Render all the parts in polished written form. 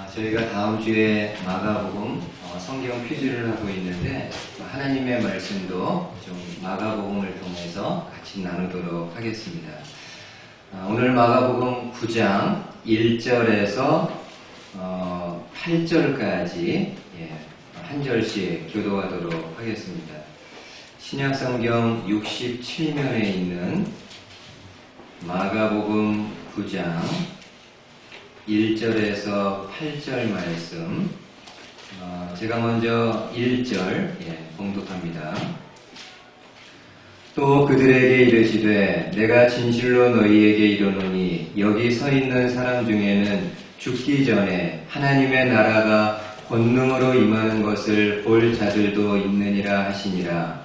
저희가 다음 주에 마가복음 성경 퀴즈를 하고 있는데 하나님의 말씀도 좀 마가복음을 통해서 같이 나누도록 하겠습니다. 오늘 마가복음 9장 1절에서 8절까지 한 절씩 교도하도록 하겠습니다. 신약성경 67면에 있는 마가복음 9장 1절에서 8절 말씀, 제가 먼저 1절 봉독합니다. 또 그들에게 이르시되 내가 진실로 너희에게 이르노니 여기 서 있는 사람 중에는 죽기 전에 하나님의 나라가 권능으로 임하는 것을 볼 자들도 있느니라 하시니라.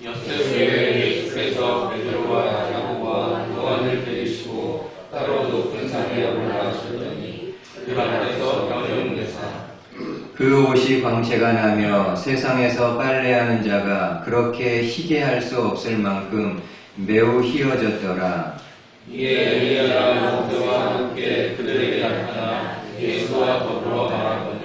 엿새에 예수께서 베드로와 야고보와 요한을 데리시고 따로 높은 산에 올라가셨더니 그 앞에서 병정되사 그 옷이 광채가 나며 세상에서 빨래하는 자가 그렇게 희게 할 수 없을 만큼 매우 희어졌더라. 이에 엘리야가 모세와 함께 그들에게 나타나 예수와 더불어 말하거늘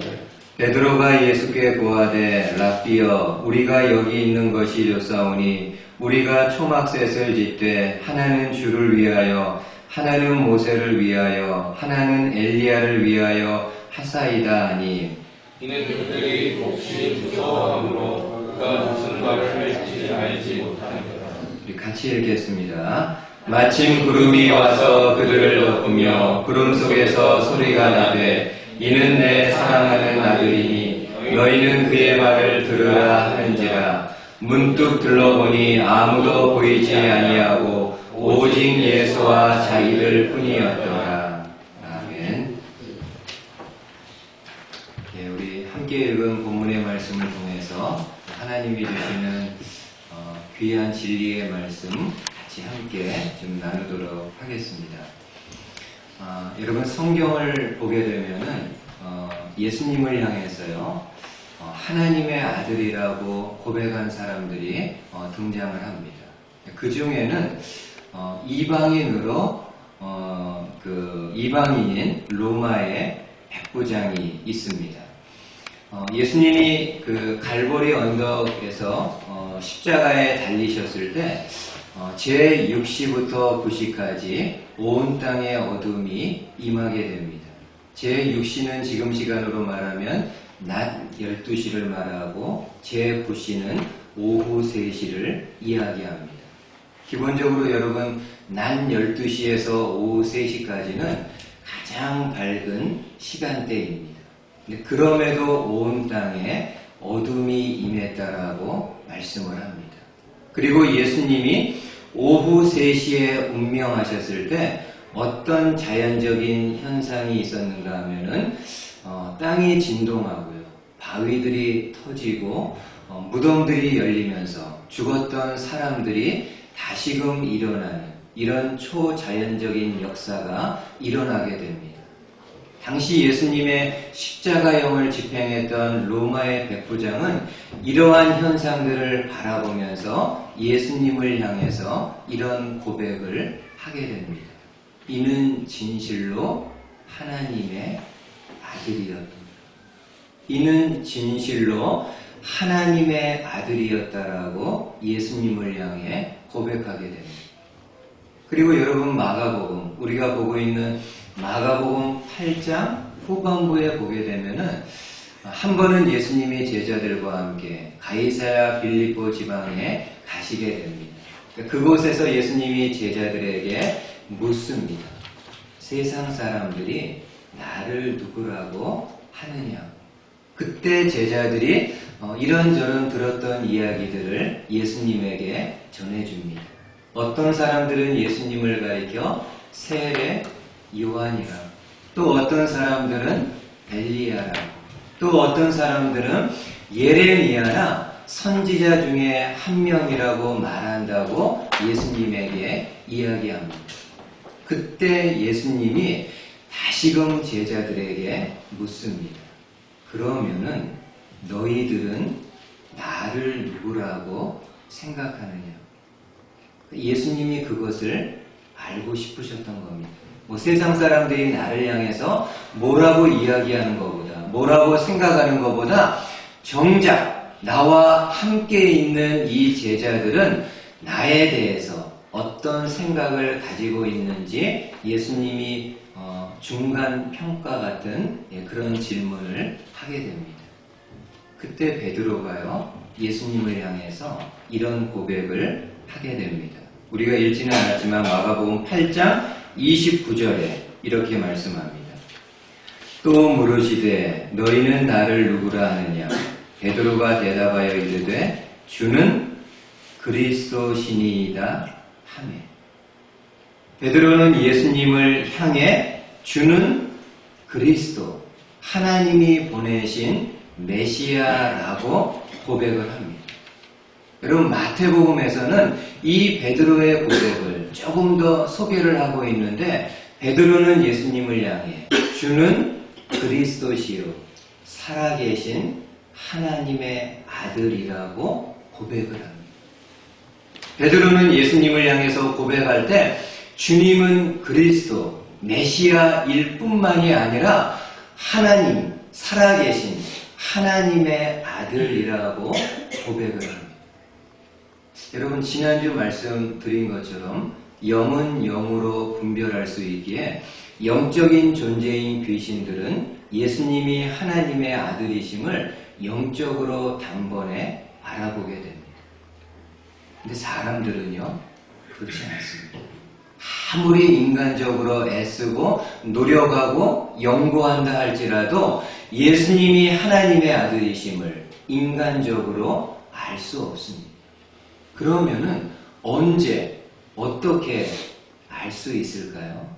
베드로가 예수께 고하되 랍비여 우리가 여기 있는 것이 좋사오니 우리가 초막셋을 짓되 하나는 주를 위하여 하나는 모세를 위하여 하나는 엘리야를 위하여 하사이다 하니 이는 그들이 혹시 무서워함으로 그가 무슨 말을 할지 알지 못하니라. 우리 같이 읽겠습니다. 마침 구름이 와서 그들을 덮으며 구름 속에서 소리가 나되 이는 내 사랑하는 아들이니 너희는 그의 말을 들으라 하는지라. 문득 들러보니 아무도 보이지 아니하고 오직 예수와 자기들 뿐이었더라. 아멘. 우리 함께 읽은 본문의 말씀을 통해서 하나님이 주시는 귀한 진리의 말씀 같이 함께 좀 나누도록 하겠습니다. 여러분 성경을 보게 되면은 예수님을 향해서요 하나님의 아들이라고 고백한 사람들이 등장을 합니다. 그 중에는 이방인으로 그 이방인인 로마의 백부장이 있습니다. 예수님이 그 갈보리 언덕에서 십자가에 달리셨을 때 제6시부터 9시까지 온 땅의 어둠이 임하게 됩니다. 제6시는 지금 시간으로 말하면 낮 12시를 말하고 제9시는 오후 3시를 이야기합니다. 기본적으로 여러분 낮 12시에서 오후 3시까지는 가장 밝은 시간대입니다. 그럼에도 온 땅에 어둠이 임했다라고 말씀을 합니다. 그리고 예수님이 오후 3시에 운명하셨을 때 어떤 자연적인 현상이 있었는가 하면은 땅이 진동하고요. 바위들이 터지고 무덤들이 열리면서 죽었던 사람들이 다시금 일어나는 이런 초자연적인 역사가 일어나게 됩니다. 당시 예수님의 십자가형을 집행했던 로마의 백부장은 이러한 현상들을 바라보면서 예수님을 향해서 이런 고백을 하게 됩니다. 이는 진실로 하나님의 아들이었다. 이는 진실로 하나님의 아들이었다라고 예수님을 향해 고백하게 됩니다. 그리고 여러분 마가복음, 우리가 보고 있는 마가복음 8장 후반부에 보게 되면은 한 번은 예수님이 제자들과 함께 가이사랴 빌립보 지방에 가시게 됩니다. 그곳에서 예수님이 제자들에게 묻습니다. 세상 사람들이 나를 누구라고 하느냐? 그때 제자들이 이런저런 들었던 이야기들을 예수님에게 전해줍니다. 어떤 사람들은 예수님을 가리켜 세례 요한이라, 또 어떤 사람들은 엘리야라고, 또 어떤 사람들은 예레미야나 선지자 중에 한 명이라고 말한다고 예수님에게 이야기합니다. 그때 예수님이 다시금 제자들에게 묻습니다. 그러면은 너희들은 나를 누구라고 생각하느냐? 예수님이 그것을 알고 싶으셨던 겁니다. 뭐 세상 사람들이 나를 향해서 뭐라고 이야기하는 것보다, 뭐라고 생각하는 것보다 정작 나와 함께 있는 이 제자들은 나에 대해서 어떤 생각을 가지고 있는지 예수님이 중간 평가 같은 그런 질문을 하게 됩니다. 그때 베드로가요, 예수님을 향해서 이런 고백을 하게 됩니다. 우리가 읽지는 않았지만 마가복음 8장 29절에 이렇게 말씀합니다. 또 물으시되 너희는 나를 누구라 하느냐? 베드로가 대답하여 이르되 주는 그리스도시니이다 하매. 베드로는 예수님을 향해 주는 그리스도, 하나님이 보내신 메시아라고 고백을 합니다. 여러분, 마태복음에서는 이 베드로의 고백을 조금 더 소개를 하고 있는데, 베드로는 예수님을 향해 주는 그리스도시요 살아계신 하나님의 아들이라고 고백을 합니다. 베드로는 예수님을 향해서 고백할 때 주님은 그리스도, 메시아일 뿐만이 아니라 하나님, 살아계신 하나님의 아들이라고 고백을 합니다. 여러분, 지난주 말씀드린 것처럼 영은 영으로 분별할 수 있기에 영적인 존재인 귀신들은 예수님이 하나님의 아들이심을 영적으로 단번에 알아보게 됩니다. 근데 사람들은요, 그렇지 않습니다. 아무리 인간적으로 애쓰고 노력하고 연구한다 할지라도 예수님이 하나님의 아들이심을 인간적으로 알 수 없습니다. 그러면은 언제, 어떻게 알 수 있을까요?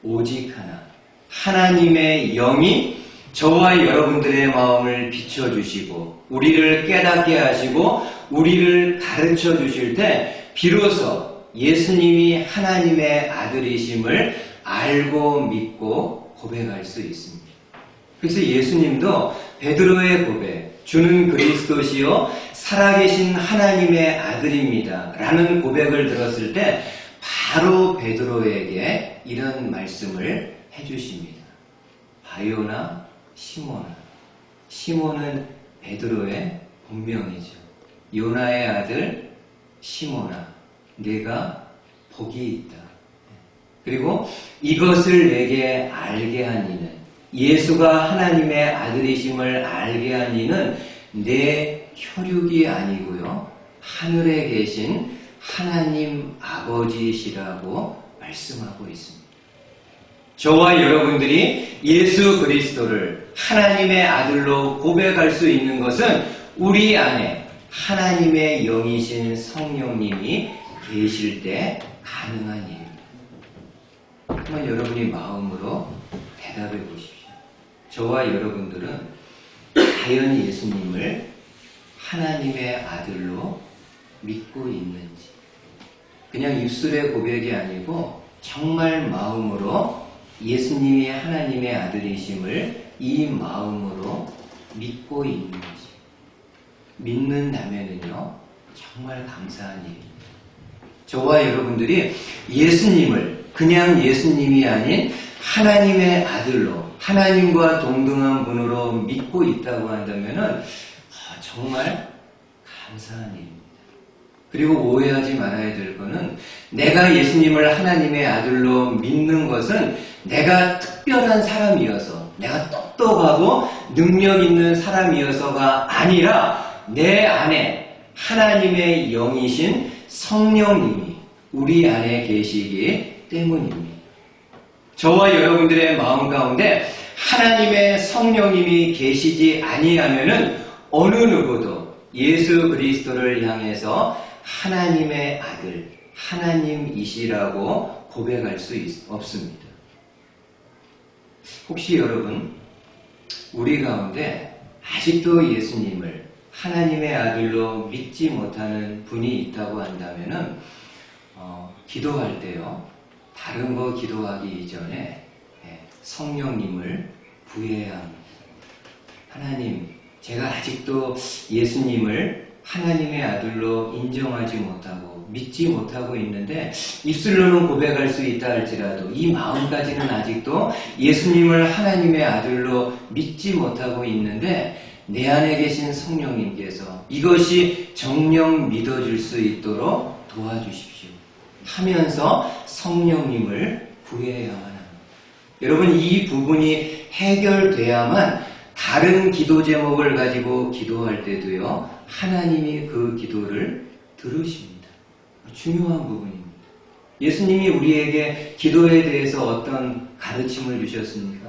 오직 하나, 하나님의 영이 저와 여러분들의 마음을 비춰주시고 우리를 깨닫게 하시고 우리를 가르쳐 주실 때 비로소 예수님이 하나님의 아들이심을 알고 믿고 고백할 수 있습니다. 그래서 예수님도 베드로의 고백, 주는 그리스도시요 살아계신 하나님의 아들입니다 라는 고백을 들었을 때 바로 베드로에게 이런 말씀을 해주십니다. 바요나 시몬아. 시몬은 베드로의 본명이죠. 요나의 아들 시몬아, 내가 복이 있다. 그리고 이것을 내게 알게 한 이는, 예수가 하나님의 아들이심을 알게 한 이는 내 혈육이 아니고요, 하늘에 계신 하나님 아버지시라고 말씀하고 있습니다. 저와 여러분들이 예수 그리스도를 하나님의 아들로 고백할 수 있는 것은 우리 안에 하나님의 영이신 성령님이 계실 때 가능한 일입니다. 한번 여러분이 마음으로 대답해 보십시오. 저와 여러분들은 과연 예수님을 하나님의 아들로 믿고 있는지, 그냥 입술의 고백이 아니고 정말 마음으로 예수님이 하나님의 아들이심을 이 마음으로 믿고 있는지, 믿는다면은요 정말 감사한 일입니다. 저와 여러분들이 예수님을 그냥 예수님이 아닌 하나님의 아들로, 하나님과 동등한 분으로 믿고 있다고 한다면은 정말 감사한 일입니다. 그리고 오해하지 말아야 될 것은 내가 예수님을 하나님의 아들로 믿는 것은 내가 특별한 사람이어서, 내가 똑똑하고 능력 있는 사람이어서가 아니라 내 안에 하나님의 영이신 성령님이 우리 안에 계시기 때문입니다. 저와 여러분들의 마음 가운데 하나님의 성령님이 계시지 아니하면은 어느 누구도 예수 그리스도를 향해서 하나님의 아들, 하나님이시라고 고백할 수 없습니다. 혹시 여러분, 우리 가운데 아직도 예수님을 하나님의 아들로 믿지 못하는 분이 있다고 한다면은 기도할 때요, 다른 거 기도하기 이전에 성령님을 구해야 합니다. 하나님, 제가 아직도 예수님을 하나님의 아들로 인정하지 못하고 믿지 못하고 있는데 입술로는 고백할 수 있다 할지라도 이 마음까지는 아직도 예수님을 하나님의 아들로 믿지 못하고 있는데 내 안에 계신 성령님께서 이것이 정녕 믿어줄 수 있도록 도와주십시오 하면서 성령님을 구해야만 합니다. 여러분, 이 부분이 해결돼야만 다른 기도 제목을 가지고 기도할 때도요, 하나님이 그 기도를 들으십니다. 중요한 부분입니다. 예수님이 우리에게 기도에 대해서 어떤 가르침을 주셨습니까?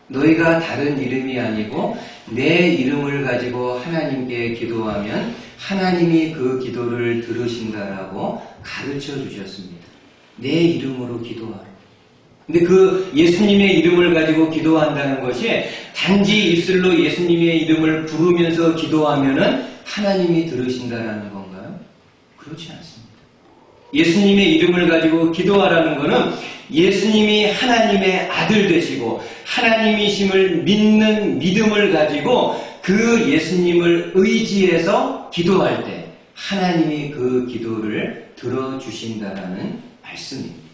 너희가 다른 이름이 아니고 내 이름을 가지고 하나님께 기도하면 하나님이 그 기도를 들으신다라고 가르쳐 주셨습니다. 내 이름으로 기도하라. 근데 그 예수님의 이름을 가지고 기도한다는 것이 단지 입술로 예수님의 이름을 부르면서 기도하면은 하나님이 들으신다라는 건가요? 그렇지 않습니다. 예수님의 이름을 가지고 기도하라는 것은 예수님이 하나님의 아들 되시고 하나님이심을 믿는 믿음을 가지고 그 예수님을 의지해서 기도할 때 하나님이 그 기도를 들어주신다라는 말씀입니다.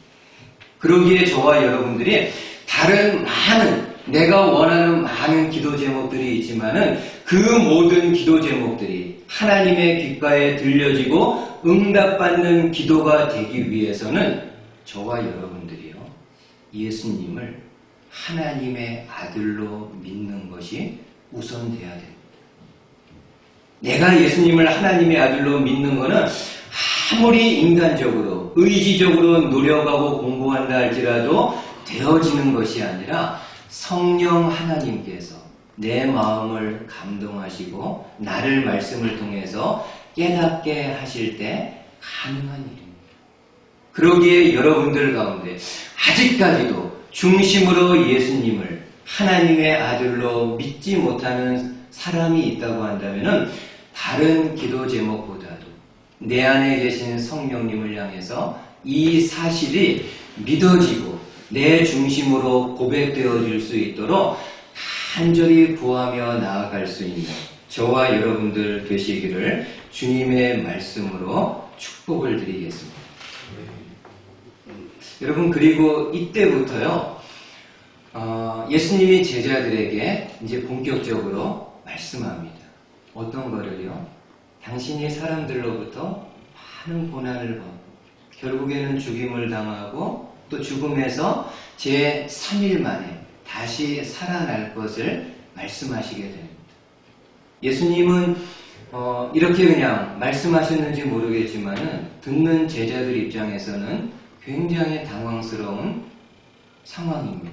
그러기에 저와 여러분들이 다른 많은 내가 원하는 많은 기도 제목들이 있지만은 그 모든 기도 제목들이 하나님의 귓가에 들려지고 응답받는 기도가 되기 위해서는 저와 여러분들이요 예수님을 하나님의 아들로 믿는 것이 우선돼야 됩니다. 내가 예수님을 하나님의 아들로 믿는 것은 아무리 인간적으로 의지적으로 노력하고 공부한다 할지라도 되어지는 것이 아니라 성령 하나님께서 내 마음을 감동하시고 나를 말씀을 통해서 깨닫게 하실 때 가능한 일입니다. 그러기에 여러분들 가운데 아직까지도 중심으로 예수님을 하나님의 아들로 믿지 못하는 사람이 있다고 한다면 다른 기도 제목보다도 내 안에 계신 성령님을 향해서 이 사실이 믿어지고 내 중심으로 고백되어질 수 있도록 간절히 구하며 나아갈 수 있는 저와 여러분들 되시기를 주님의 말씀으로 축복을 드리겠습니다. 여러분, 그리고 이때부터요, 예수님이 제자들에게 이제 본격적으로 말씀합니다. 어떤 거를요? 당신이 사람들로부터 많은 고난을 받고 결국에는 죽임을 당하고 또 죽음에서 제 3일 만에 다시 살아날 것을 말씀하시게 됩니다. 예수님은 이렇게 그냥 말씀하셨는지 모르겠지만은 듣는 제자들 입장에서는 굉장히 당황스러운 상황입니다.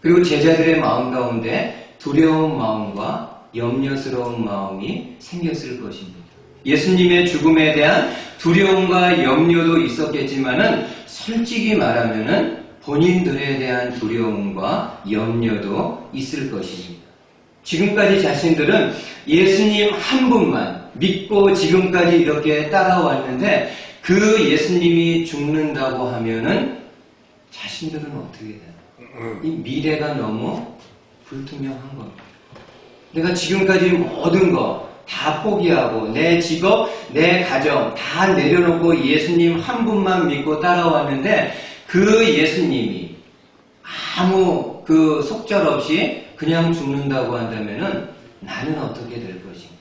그리고 제자들의 마음 가운데 두려운 마음과 염려스러운 마음이 생겼을 것입니다. 예수님의 죽음에 대한 두려움과 염려도 있었겠지만은 솔직히 말하면은 본인들에 대한 두려움과 염려도 있을 것입니다. 지금까지 자신들은 예수님 한 분만 믿고 지금까지 이렇게 따라왔는데 그 예수님이 죽는다고 하면은 자신들은 어떻게 돼요? 이 미래가 너무 불투명한 겁니다. 내가 지금까지 모든 거 다 포기하고 내 직업, 내 가정 다 내려놓고 예수님 한 분만 믿고 따라왔는데 그 예수님이 아무 그 속절없이 그냥 죽는다고 한다면은 나는 어떻게 될 것인가?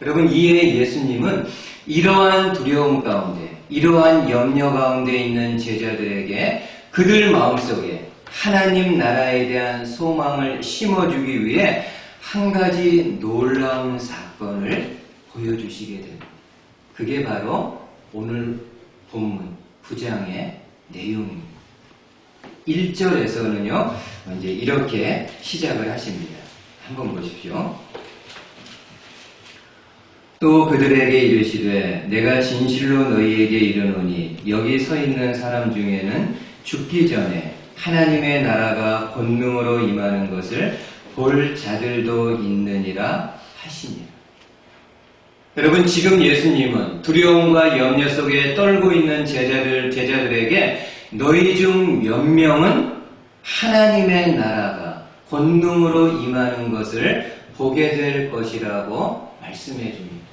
여러분, 이에 예수님은 이러한 두려움 가운데, 이러한 염려 가운데 있는 제자들에게 그들 마음속에 하나님 나라에 대한 소망을 심어주기 위해 한 가지 놀라운 사건을 보여주시게 됩니다. 그게 바로 오늘 본문 9장의 내용입니다. 1절에서는요, 이제 이렇게 시작을 하십니다. 한번 보십시오. 또 그들에게 이르시되 내가 진실로 너희에게 이르노니 여기 서 있는 사람 중에는 죽기 전에 하나님의 나라가 권능으로 임하는 것을 볼 자들도 있느니라 하시니라. 여러분, 지금 예수님은 두려움과 염려 속에 떨고 있는 제자들에게 너희 중 몇 명은 하나님의 나라가 권능으로 임하는 것을 보게 될 것이라고 말씀해 줍니다.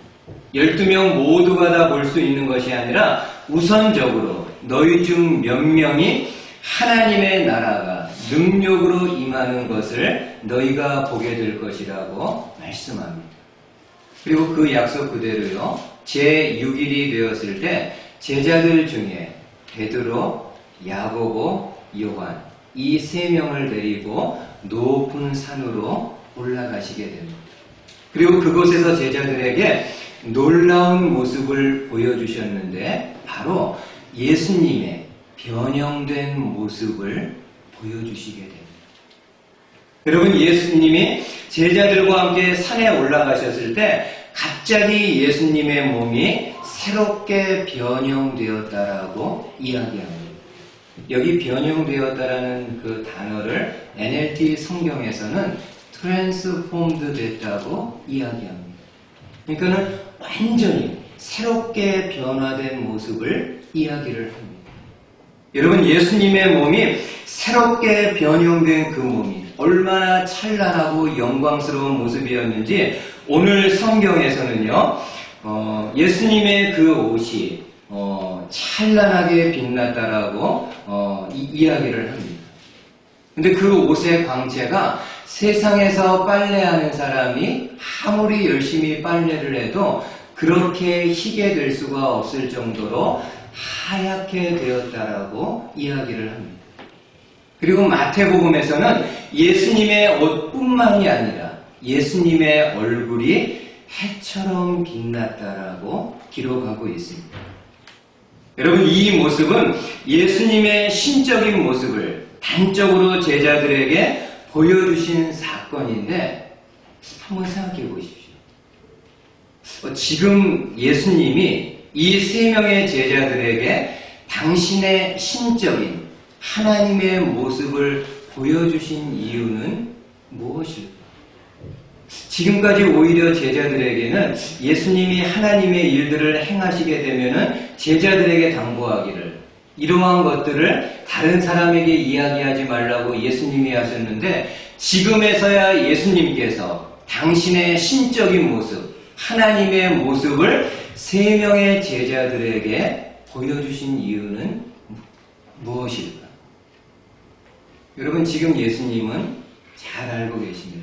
12명 모두가 다 볼 수 있는 것이 아니라 우선적으로 너희 중 몇 명이 하나님의 나라가 능력으로 임하는 것을 너희가 보게 될 것이라고 말씀합니다. 그리고 그 약속 그대로요. 제6일이 되었을 때 제자들 중에 베드로, 야고보, 요한 이 세 명을 데리고 높은 산으로 올라가시게 됩니다. 그리고 그곳에서 제자들에게 놀라운 모습을 보여주셨는데 바로 예수님의 변형된 모습을 보여주시게 됩니다. 여러분, 예수님이 제자들과 함께 산에 올라가셨을 때 갑자기 예수님의 몸이 새롭게 변형되었다라고 이야기합니다. 여기 변형되었다라는 그 단어를 NLT 성경에서는 transformed 됐다고 이야기합니다. 그러니까는 완전히 새롭게 변화된 모습을 이야기를 합니다. 여러분, 예수님의 몸이 새롭게 변형된 그 몸이 얼마나 찬란하고 영광스러운 모습이었는지 오늘 성경에서는요, 예수님의 그 옷이 찬란하게 빛났다라고 이야기를 합니다. 근데 그 옷의 광채가 세상에서 빨래하는 사람이 아무리 열심히 빨래를 해도 그렇게 희게 될 수가 없을 정도로 하얗게 되었다라고 이야기를 합니다. 그리고 마태복음에서는 예수님의 옷뿐만이 아니라 예수님의 얼굴이 해처럼 빛났다라고 기록하고 있습니다. 여러분, 이 모습은 예수님의 신적인 모습을 단적으로 제자들에게 보여주신 사건인데 한번 생각해 보십시오. 지금 예수님이 이 세 명의 제자들에게 당신의 신적인 하나님의 모습을 보여주신 이유는 무엇일까? 지금까지 오히려 제자들에게는 예수님이 하나님의 일들을 행하시게 되면은 제자들에게 당부하기를 이러한 것들을 다른 사람에게 이야기하지 말라고 예수님이 하셨는데 지금에서야 예수님께서 당신의 신적인 모습, 하나님의 모습을 세 명의 제자들에게 보여주신 이유는 무엇일까? 여러분, 지금 예수님은 잘 알고 계십니다.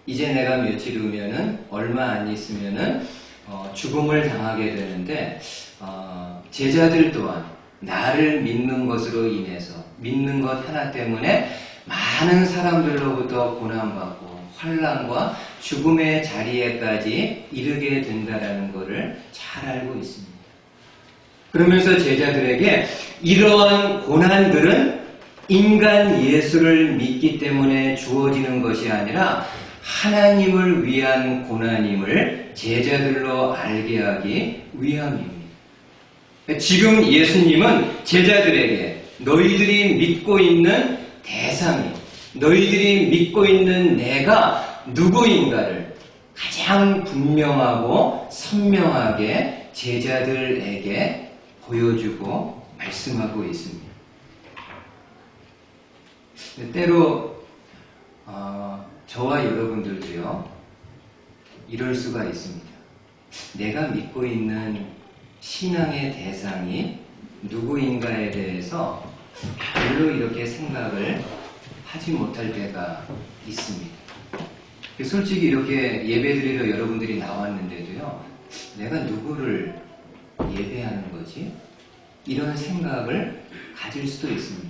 이제 내가 며칠 후면은 얼마 안 있으면은 죽음을 당하게 되는데 제자들 또한 나를 믿는 것으로 인해서 믿는 것 하나 때문에 많은 사람들로부터 고난받고 환난과 죽음의 자리에까지 이르게 된다라는 것을 잘 알고 있습니다. 그러면서 제자들에게 이러한 고난들은 인간 예수를 믿기 때문에 주어지는 것이 아니라 하나님을 위한 고난임을 제자들로 알게 하기 위함입니다. 지금 예수님은 제자들에게 너희들이 믿고 있는 대상이, 너희들이 믿고 있는 내가 누구인가를 가장 분명하고 선명하게 제자들에게 보여주고 말씀하고 있습니다. 때로 저와 여러분들도요, 이럴 수가 있습니다. 내가 믿고 있는 신앙의 대상이 누구인가에 대해서 별로 이렇게 생각을 하지 못할 때가 있습니다. 솔직히 이렇게 예배드리러 여러분들이 나왔는데도요, 내가 누구를 예배하는 거지? 이런 생각을 가질 수도 있습니다.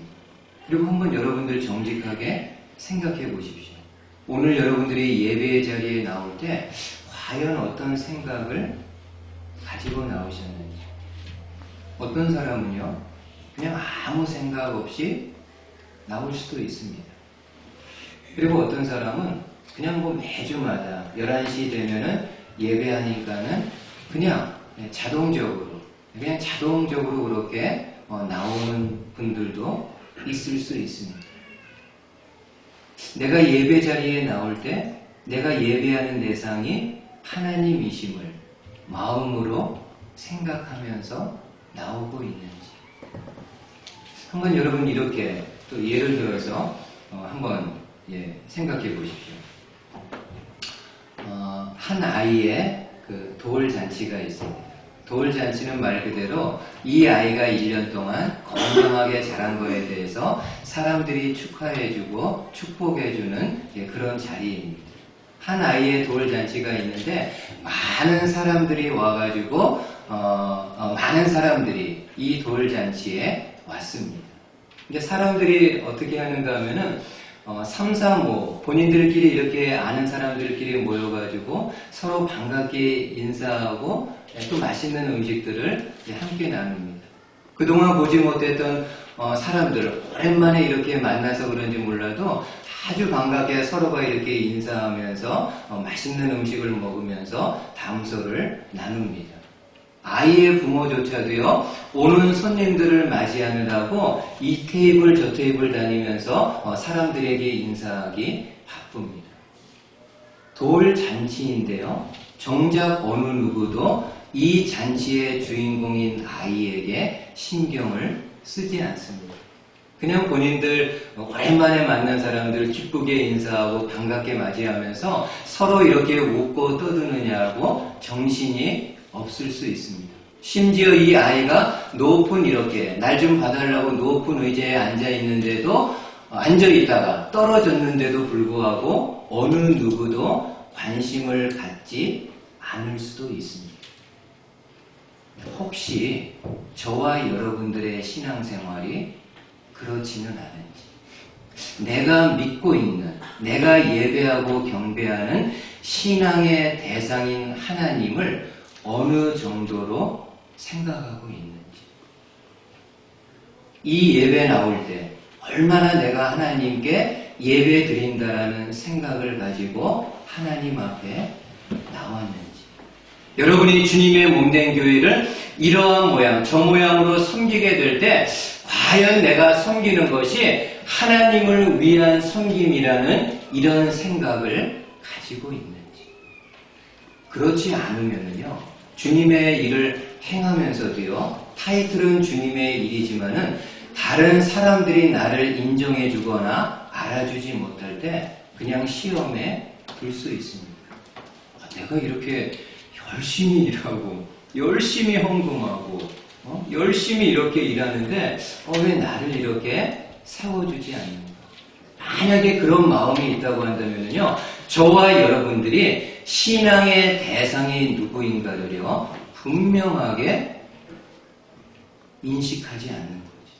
그리고 한번 여러분들 정직하게 생각해 보십시오. 오늘 여러분들이 예배의 자리에 나올 때 과연 어떤 생각을 가지고 나오셨는지. 어떤 사람은요, 그냥 아무 생각 없이 나올 수도 있습니다. 그리고 어떤 사람은 그냥 뭐 매주마다 11시 되면은 예배하니까는 그냥 자동적으로 그렇게 나오는 분들도 있을 수 있습니다. 내가 예배 자리에 나올 때 내가 예배하는 대상이 하나님이심을 마음으로 생각하면서 나오고 있는지 한번 여러분 이렇게 또 예를 들어서 한번 생각해 보십시오. 한 아이의 그 그 돌잔치가 있습니다. 돌잔치는 말 그대로 이 아이가 1년 동안 건강하게 자란 거에 대해서 사람들이 축하해주고 축복해주는 그런 자리입니다. 한 아이의 돌잔치가 있는데 많은 사람들이 와가지고 많은 사람들이 이 돌잔치에 왔습니다. 근데 사람들이 어떻게 하는가 하면은 3, 4, 5 본인들끼리 이렇게 아는 사람들끼리 모여가지고 서로 반갑게 인사하고 또 맛있는 음식들을 함께 나눕니다. 그동안 보지 못했던 사람들 오랜만에 이렇게 만나서 그런지 몰라도 아주 반갑게 서로가 이렇게 인사하면서 맛있는 음식을 먹으면서 담소를 나눕니다. 아이의 부모조차도요, 오는 손님들을 맞이하느라고 이 테이블 저 테이블 다니면서 사람들에게 인사하기 바쁩니다. 돌잔치인데요, 정작 어느 누구도 이 잔치의 주인공인 아이에게 신경을 쓰지 않습니다. 그냥 본인들 오랜만에 만난 사람들 기쁘게 인사하고 반갑게 맞이하면서 서로 이렇게 웃고 떠드느냐고 정신이 없을 수 있습니다. 심지어 이 아이가 높은 이렇게 날 좀 봐달라고 높은 의자에 앉아 있는데도 앉아 있다가 떨어졌는데도 불구하고 어느 누구도 관심을 갖지 않을 수도 있습니다. 혹시 저와 여러분들의 신앙생활이 그렇지는 않은지, 내가 믿고 있는, 내가 예배하고 경배하는 신앙의 대상인 하나님을 어느 정도로 생각하고 있는지, 이 예배 나올 때 얼마나 내가 하나님께 예배 드린다라는 생각을 가지고 하나님 앞에 나왔는지, 여러분이 주님의 몸된 교회를 이러한 모양, 저 모양으로 섬기게 될 때 과연 내가 섬기는 것이 하나님을 위한 섬김이라는 이런 생각을 가지고 있는지. 그렇지 않으면요, 주님의 일을 행하면서도요, 타이틀은 주님의 일이지만은 다른 사람들이 나를 인정해 주거나 알아주지 못할 때 그냥 시험에 들 수 있습니다. 내가 이렇게 열심히 일하고 열심히 헌금하고 열심히 이렇게 일하는데 왜 나를 이렇게 세워주지 않는가? 만약에 그런 마음이 있다고 한다면요, 저와 여러분들이 신앙의 대상이 누구인가를요 분명하게 인식하지 않는 거지.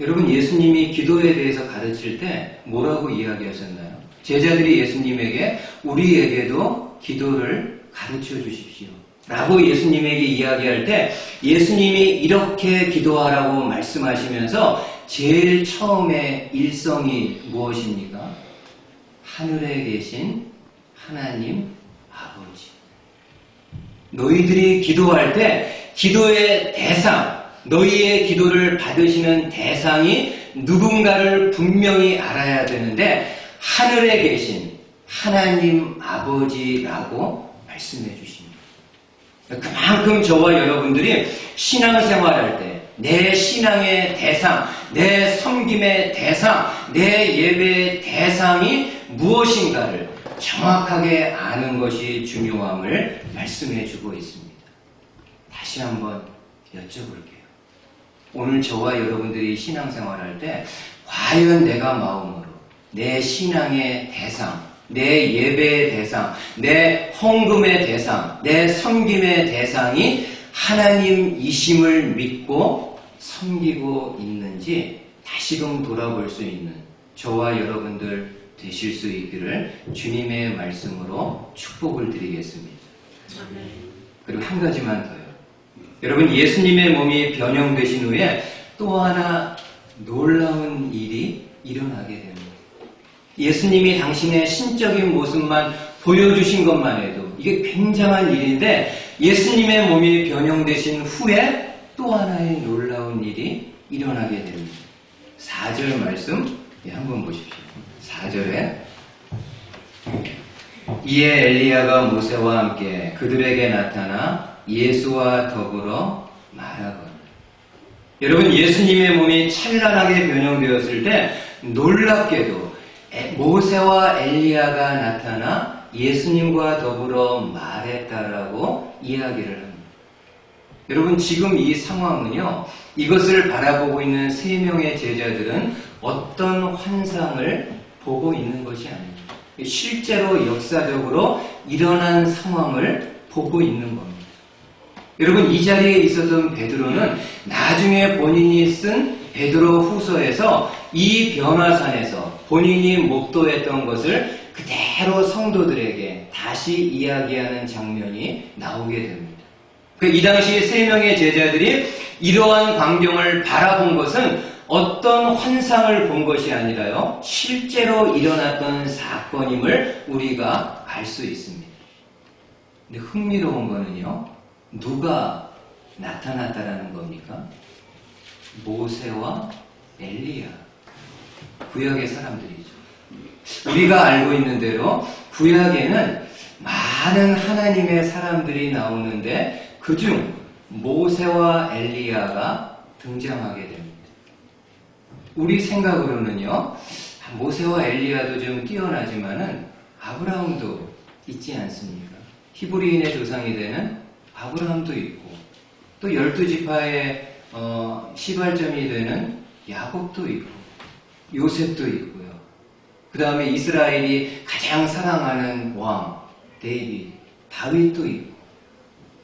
여러분, 예수님이 기도에 대해서 가르칠 때 뭐라고 이야기하셨나요? 제자들이 예수님에게 우리에게도 기도를 가르쳐 주십시오 라고 예수님에게 이야기할 때 예수님이 이렇게 기도하라고 말씀하시면서 제일 처음에 일성이 무엇입니까? 하늘에 계신 하나님 아버지. 너희들이 기도할 때 기도의 대상, 너희의 기도를 받으시는 대상이 누군가를 분명히 알아야 되는데 하늘에 계신 하나님 아버지라고 말씀해 주십니다. 그만큼 저와 여러분들이 신앙생활할 때 내 신앙의 대상, 내 섬김의 대상, 내 예배의 대상이 무엇인가를 정확하게 아는 것이 중요함을 말씀해 주고 있습니다. 다시 한번 여쭤볼게요. 오늘 저와 여러분들이 신앙생활할 때 과연 내가 마음으로 내 신앙의 대상, 내 예배의 대상, 내 헌금의 대상, 내 섬김의 대상이 하나님이심을 믿고 섬기고 있는지 다시금 돌아볼 수 있는 저와 여러분들 되실 수 있기를 주님의 말씀으로 축복을 드리겠습니다. 그리고 한 가지만 더요. 여러분, 예수님의 몸이 변형되신 후에 또 하나 놀라운 일이 일어나게 됩니다. 예수님이 당신의 신적인 모습만 보여주신 것만 해도 이게 굉장한 일인데 예수님의 몸이 변형되신 후에 또 하나의 놀라운 일이 일어나게 됩니다. 4절 말씀 한번 보십시오. 4절에 이에 엘리야가 모세와 함께 그들에게 나타나 예수와 더불어 말하거늘. 여러분, 예수님의 몸이 찬란하게 변형되었을 때 놀랍게도 모세와 엘리야가 나타나 예수님과 더불어 말했다라고 이야기를 합니다. 여러분, 지금 이 상황은요, 이것을 바라보고 있는 3명의 제자들은 어떤 환상을 보고 있는 것이 아닙니다. 실제로 역사적으로 일어난 상황을 보고 있는 겁니다. 여러분, 이 자리에 있었던 베드로는 나중에 본인이 쓴 베드로 후서에서 이 변화산에서 본인이 목도했던 것을 그대로 성도들에게 다시 이야기하는 장면이 나오게 됩니다. 이 당시 3명의 제자들이 이러한 광경을 바라본 것은 어떤 환상을 본 것이 아니라요, 실제로 일어났던 사건임을 우리가 알 수 있습니다. 근데 흥미로운 거는요, 누가 나타났다라는 겁니까? 모세와 엘리야, 구약의 사람들이죠. 우리가 알고 있는 대로 구약에는 많은 하나님의 사람들이 나오는데 그중 모세와 엘리야가 등장하게 됩니다. 우리 생각으로는요, 모세와 엘리야도 좀 뛰어나지만은 아브라함도 있지 않습니까? 히브리인의 조상이 되는 아브라함도 있고, 또 12지파의 시발점이 되는 야곱도 있고, 요셉도 있고요. 그 다음에 이스라엘이 가장 사랑하는 왕 데이빗, 다윗도 있고.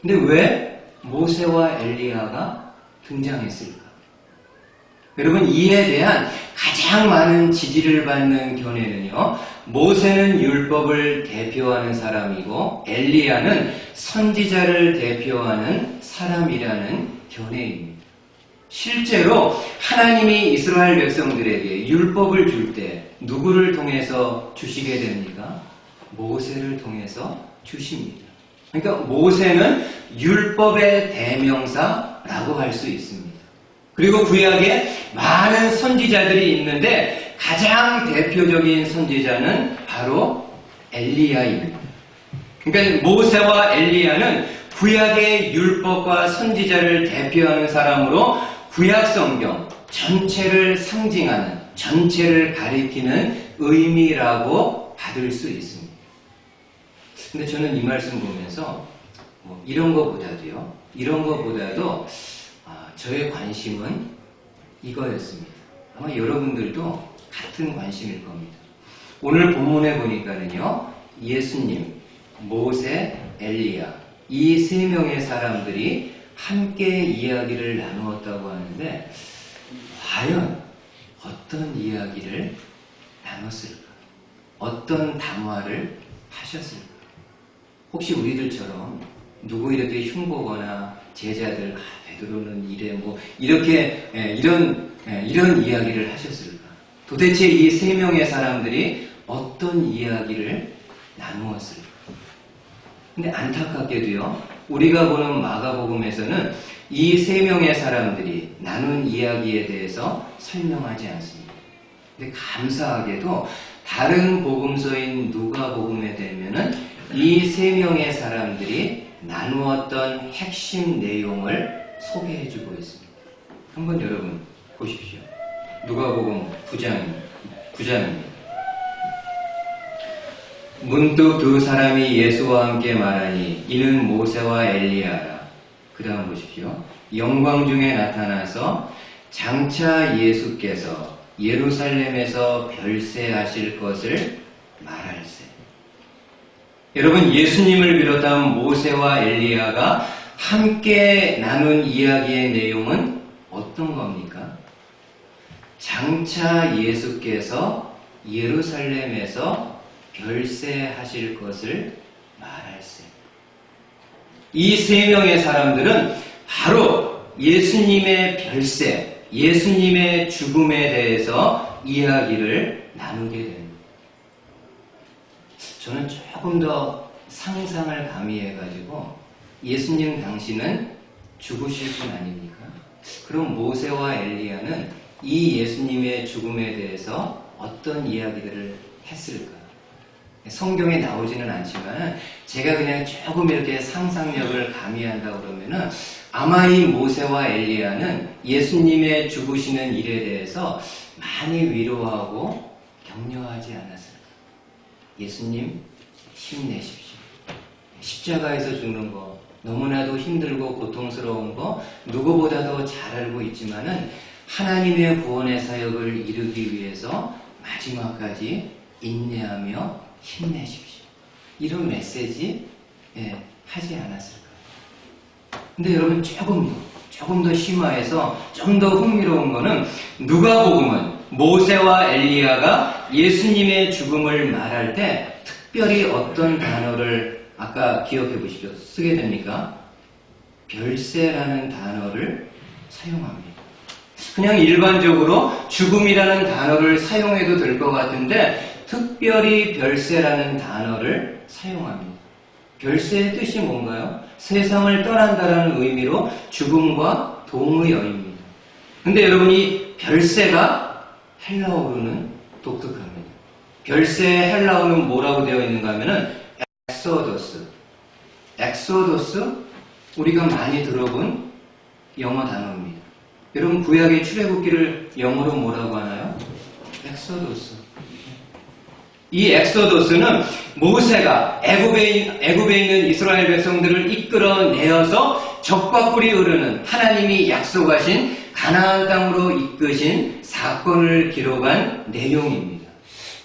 근데 왜 모세와 엘리야가 등장했을까? 여러분, 이에 대한 가장 많은 지지를 받는 견해는요, 모세는 율법을 대표하는 사람이고 엘리야는 선지자를 대표하는 사람이라는 견해입니다. 실제로 하나님이 이스라엘 백성들에게 율법을 줄 때 누구를 통해서 주시게 됩니까? 모세를 통해서 주십니다. 그러니까 모세는 율법의 대명사라고 할 수 있습니다. 그리고 구약에 많은 선지자들이 있는데 가장 대표적인 선지자는 바로 엘리야입니다. 그러니까 모세와 엘리야는 구약의 율법과 선지자를 대표하는 사람으로 구약 성경 전체를 상징하는, 전체를 가리키는 의미라고 받을 수 있습니다. 근데 저는 이 말씀 보면서 이런 거보다도 저의 관심은 이거였습니다. 아마 여러분들도 같은 관심일 겁니다. 오늘 본문에 보니까는요, 예수님, 모세, 엘리야, 이 3명의 사람들이 함께 이야기를 나누었다고 하는데, 과연 어떤 이야기를 나눴을까? 어떤談話를 하셨을까? 혹시 우리들처럼 누구 이렇게 흉보거나 제자들, 베드로는 이래, 이런 이야기를 하셨을까? 도대체 이 3명의 사람들이 어떤 이야기를 나누었을까? 근데 안타깝게도요, 우리가 보는 마가복음에서는 이 3명의 사람들이 나눈 이야기에 대해서 설명하지 않습니다. 근데 감사하게도 다른 복음서인 누가복음에 되면은 이 3명의 사람들이 나누었던 핵심 내용을 소개해주고 있습니다. 한번 여러분 보십시오. 누가복음 9장입니다. 문득 2 사람이 예수와 함께 말하니 이는 모세와 엘리야라. 그 다음 보십시오. 영광 중에 나타나서 장차 예수께서 예루살렘에서 별세하실 것을 말할세. 여러분, 예수님을 비롯한 모세와 엘리야가 함께 나눈 이야기의 내용은 어떤 겁니까? 장차 예수께서 예루살렘에서 별세하실 것을 말할세. 이 3명의 사람들은 바로 예수님의 별세, 예수님의 죽음에 대해서 이야기를 나누게 됩니다. 저는 조금 더 상상을 가미해가지고 예수님 당신은 죽으실 분 아닙니까? 그럼 모세와 엘리야는 이 예수님의 죽음에 대해서 어떤 이야기들을 했을까? 성경에 나오지는 않지만 제가 그냥 조금 이렇게 상상력을 가미한다 그러면은 아마 이 모세와 엘리야는 예수님의 죽으시는 일에 대해서 많이 위로하고 격려하지 않았을까? 예수님 힘내십시오. 십자가에서 죽는 거 너무나도 힘들고 고통스러운 거 누구보다도 잘 알고 있지만은 하나님의 구원의 사역을 이루기 위해서 마지막까지 인내하며 힘내십시오. 이런 메시지 하지 않았을까요? 근데 여러분 조금 더 심화해서 좀 더 흥미로운 거는 누가복음은 모세와 엘리야가 예수님의 죽음을 말할 때 특별히 어떤 단어를 아까 기억해 보십시오. 쓰게 됩니까? 별세라는 단어를 사용합니다. 그냥 일반적으로 죽음이라는 단어를 사용해도 될 것 같은데 특별히 별세라는 단어를 사용합니다. 별세의 뜻이 뭔가요? 세상을 떠난다라는 의미로 죽음과 동의어입니다. 근데 여러분 이 별세가 헬라어로는 독특합니다. 별세의 헬라어는 뭐라고 되어 있는가 하면은 엑소더스 우리가 많이 들어본 영어 단어입니다. 여러분 구약의 출애굽기를 영어로 뭐라고 하나요? 엑소더스. 이 엑소더스는 모세가 애굽에 있는 이스라엘 백성들을 이끌어내어서 적과 꿀이 흐르는 하나님이 약속하신 가나안 땅으로 이끄신 사건을 기록한 내용입니다.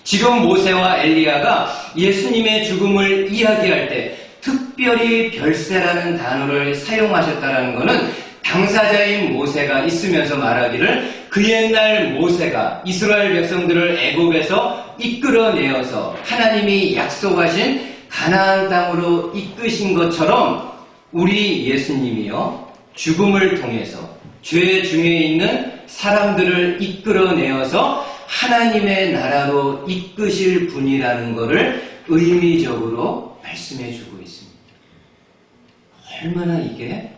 지금 모세와 엘리야가 예수님의 죽음을 이야기할 때 특별히 별세라는 단어를 사용하셨다는 것은 당사자인 모세가 있으면서 말하기를 그 옛날 모세가 이스라엘 백성들을 애굽에서 이끌어내어서 하나님이 약속하신 가나안 땅으로 이끄신 것처럼 우리 예수님이요 죽음을 통해서 죄 중에 있는 사람들을 이끌어내어서 하나님의 나라로 이끄실 분이라는 것을 의미적으로 말씀해 주고 있습니다. 얼마나 이게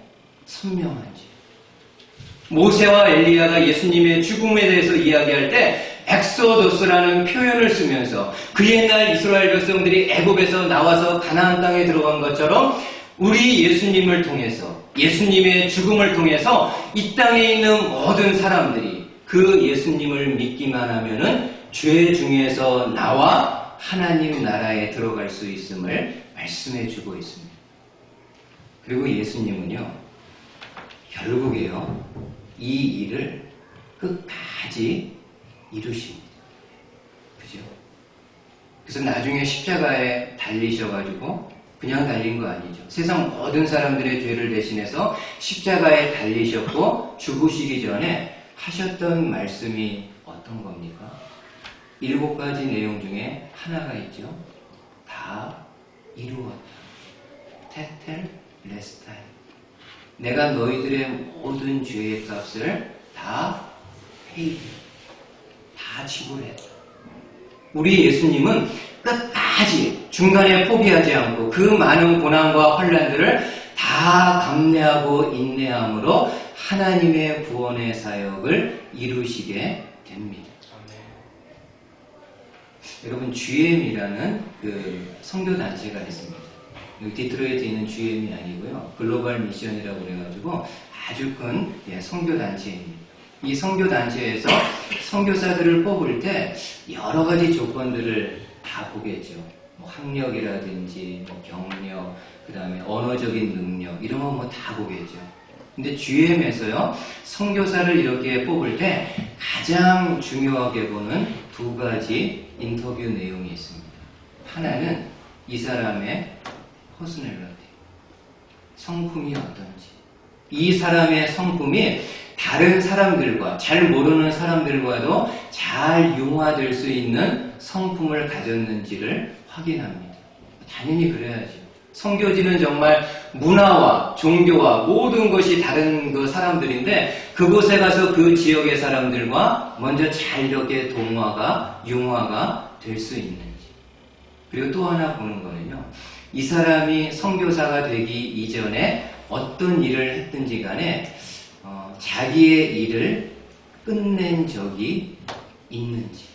선명한지. 모세와 엘리야가 예수님의 죽음에 대해서 이야기할 때 엑소더스라는 표현을 쓰면서 그 옛날 이스라엘 백성들이 애굽에서 나와서 가나안 땅에 들어간 것처럼 우리 예수님을 통해서 예수님의 죽음을 통해서 이 땅에 있는 모든 사람들이 그 예수님을 믿기만 하면은 죄 중에서 나와 하나님 나라에 들어갈 수 있음을 말씀해 주고 있습니다. 그리고 예수님은요 결국에요 이 일을 끝까지 이루십니다. 그죠? 그래서 나중에 십자가에 달리셔가지고 그냥 달린 거 아니죠. 세상 모든 사람들의 죄를 대신해서 십자가에 달리셨고 죽으시기 전에 하셨던 말씀이 어떤 겁니까? 7가지 내용 중에 하나가 있죠. 다 이루었다. 테텔 레스타이. 내가 너희들의 모든 죄의 값을 다 페이드. 다 지불했다. 우리 예수님은 끝까지 중간에 포기하지 않고 그 많은 고난과 환난들을 다 감내하고 인내함으로 하나님의 구원의 사역을 이루시게 됩니다. 여러분 GM이라는 그 선교단체가 있습니다. 여기 디트로이트에 있는 GM이 아니고요. 글로벌 미션이라고 그래가지고 아주 큰 선교단체입니다. 이 선교단체에서 선교사들을 뽑을 때 여러 가지 조건들을 다 보겠죠. 뭐 학력이라든지 뭐 경력, 그 다음에 언어적인 능력 이런 거 뭐 다 보겠죠. 근데 GM에서요 선교사를 이렇게 뽑을 때 가장 중요하게 보는 2가지 인터뷰 내용이 있습니다. 하나는 이 사람의 퍼스널리티, 성품이 어떤지, 이 사람의 성품이 다른 사람들과 잘 모르는 사람들과도 잘 융화될 수 있는 성품을 가졌는지를 확인합니다. 당연히 그래야죠. 선교지는 정말 문화와 종교와 모든 것이 다른 그 사람들인데 그곳에 가서 그 지역의 사람들과 먼저 잘 이렇게 동화가 융화가 될 수 있는지. 그리고 또 하나 보는 거는요. 이 사람이 선교사가 되기 이전에 어떤 일을 했든지 간에 자기의 일을 끝낸 적이 있는지,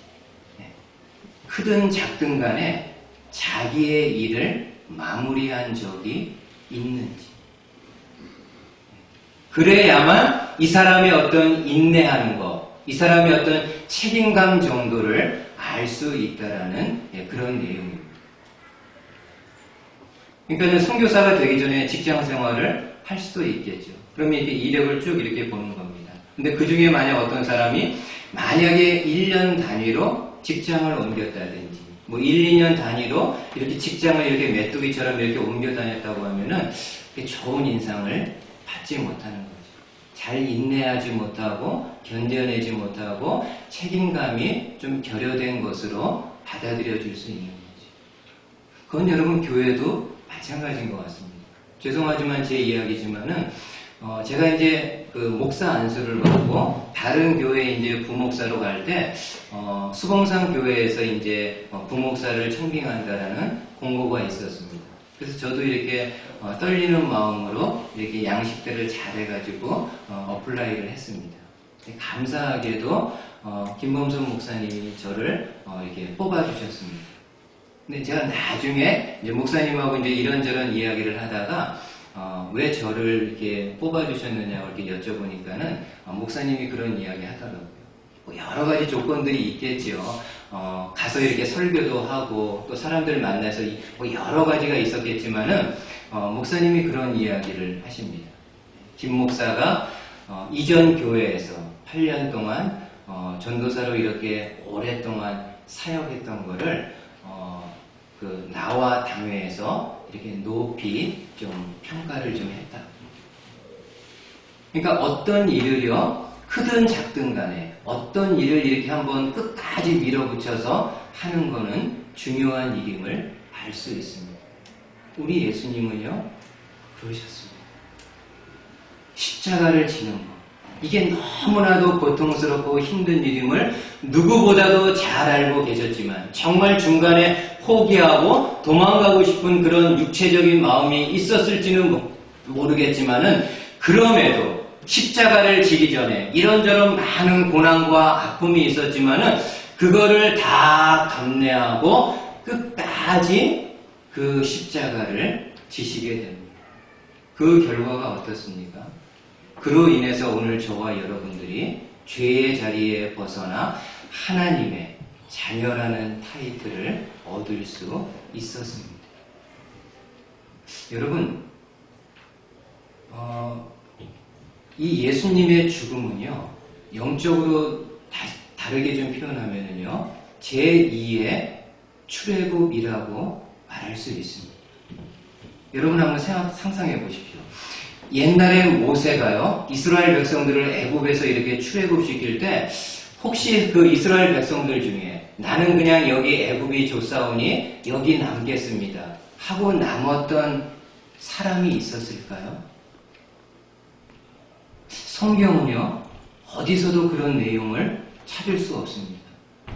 크든 작든 간에 자기의 일을 마무리한 적이 있는지. 그래야만 이 사람의 어떤 인내하는 것, 이 사람의 어떤 책임감 정도를 알 수 있다라는 그런 내용입니다. 그러니까 선교사가 되기 전에 직장 생활을 할 수도 있겠죠. 그러면 이렇게 이력을 쭉 이렇게 보는 겁니다. 근데 그 중에 만약 어떤 사람이 만약에 1년 단위로 직장을 옮겼다든지, 뭐 1, 2년 단위로 이렇게 직장을 이렇게 메뚜기처럼 이렇게 옮겨 다녔다고 하면은 좋은 인상을 받지 못하는 거죠. 잘 인내하지 못하고, 견뎌내지 못하고, 책임감이 좀 결여된 것으로 받아들여질 수 있는 거죠. 그건 여러분 교회도 마찬가지인 것 같습니다. 죄송하지만 제 이야기지만은, 제가 이제 그 목사 안수를 받고 다른 교회에 이제 부목사로 갈 때, 수봉산 교회에서 이제 부목사를 청빙한다라는 공고가 있었습니다. 그래서 저도 이렇게 떨리는 마음으로 이렇게 양식들을 잘해가지고 어플라이를 했습니다. 감사하게도 김범선 목사님이 저를 이렇게 뽑아주셨습니다. 근데 제가 나중에 이제 목사님하고 이제 이런저런 이야기를 하다가 왜 저를 이렇게 뽑아주셨느냐고 이렇게 여쭤보니까는 목사님이 그런 이야기 하더라고요. 뭐 여러 가지 조건들이 있겠죠. 가서 이렇게 설교도 하고 또 사람들 만나서 뭐 여러 가지가 있었겠지만은 목사님이 그런 이야기를 하십니다. 김 목사가 이전 교회에서 8년 동안 전도사로 이렇게 오랫동안 사역했던 거를 그 나와 당회에서 이렇게 높이 좀 평가를 좀 했다. 그러니까 어떤 일을요, 크든 작든 간에 어떤 일을 이렇게 한번 끝까지 밀어붙여서 하는 거는 중요한 일임을 알 수 있습니다. 우리 예수님은요, 그러셨습니다. 십자가를 지는 것. 이게 너무나도 고통스럽고 힘든 일임을 누구보다도 잘 알고 계셨지만 정말 중간에 포기하고 도망가고 싶은 그런 육체적인 마음이 있었을지는 모르겠지만은 그럼에도 십자가를 지기 전에 이런저런 많은 고난과 아픔이 있었지만은 그거를 다 감내하고 끝까지 그 십자가를 지시게 됩니다. 그 결과가 어떻습니까? 그로 인해서 오늘 저와 여러분들이 죄의 자리에 벗어나 하나님의 자녀라는 타이틀을 얻을 수 있었습니다. 여러분, 이 예수님의 죽음은요, 영적으로 다르게 좀 표현하면은요, 제2의 출애굽이라고 말할 수 있습니다. 여러분 한번 상상해 보십시오. 옛날에 모세가요, 이스라엘 백성들을 애굽에서 이렇게 출애굽시킬 때 혹시 그 이스라엘 백성들 중에 나는 그냥 여기 애굽이 좋사오니 여기 남겠습니다 하고 남았던 사람이 있었을까요? 성경은요, 어디서도 그런 내용을 찾을 수 없습니다.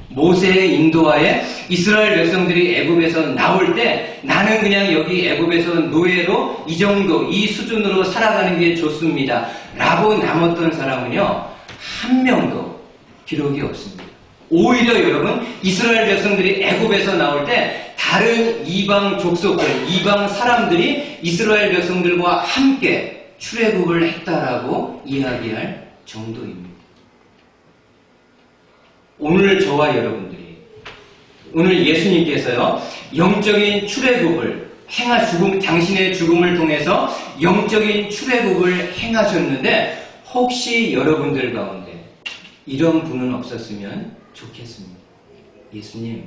모세의 인도하에 이스라엘 백성들이 애굽에서 나올 때 나는 그냥 여기 애굽에서 노예로 이 정도, 이 수준으로 살아가는 게 좋습니다 라고 남았던 사람은요, 한 명도 기록이 없습니다. 오히려 여러분, 이스라엘 백성들이 애굽에서 나올 때 다른 이방 족속들, 이방 사람들이 이스라엘 백성들과 함께 출애굽을 했다라고 이야기할 정도입니다. 오늘 저와 여러분들이, 오늘 예수님께서요, 영적인 출애굽을 당신의 죽음을 통해서 영적인 출애굽을 행하셨는데 혹시 여러분들 가운데 이런 분은 없었으면 좋겠습니다. 예수님,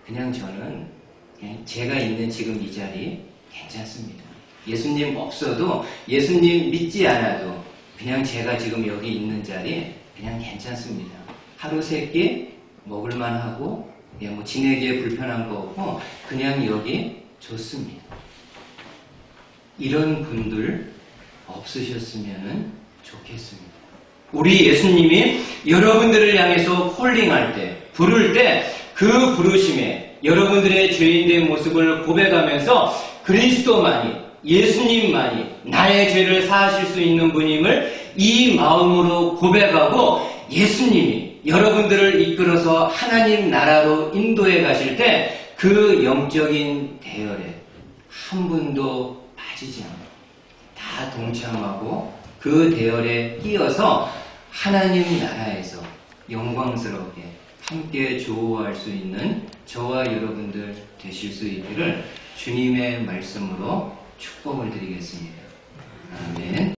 그냥 저는 제가 있는 지금 이 자리 괜찮습니다. 예수님 없어도, 예수님 믿지 않아도 그냥 제가 지금 여기 있는 자리 그냥 괜찮습니다. 하루 세 끼 먹을만 하고 뭐 지내기에 불편한 거 없고 그냥 여기 좋습니다. 이런 분들 없으셨으면 좋겠습니다. 우리 예수님이 여러분들을 향해서 콜링할 때, 부를 때 그 부르심에 여러분들의 죄인된 모습을 고백하면서 그리스도만이, 예수님만이 나의 죄를 사하실 수 있는 분임을 이 마음으로 고백하고 예수님이 여러분들을 이끌어서 하나님 나라로 인도해 가실 때 그 영적인 대열에 한 분도 빠지지 않고 다 동참하고 그 대열에 끼어서 하나님 나라에서 영광스럽게 함께 조우할 수 있는 저와 여러분들 되실 수 있기를 주님의 말씀으로 축복을 드리겠습니다. 아멘.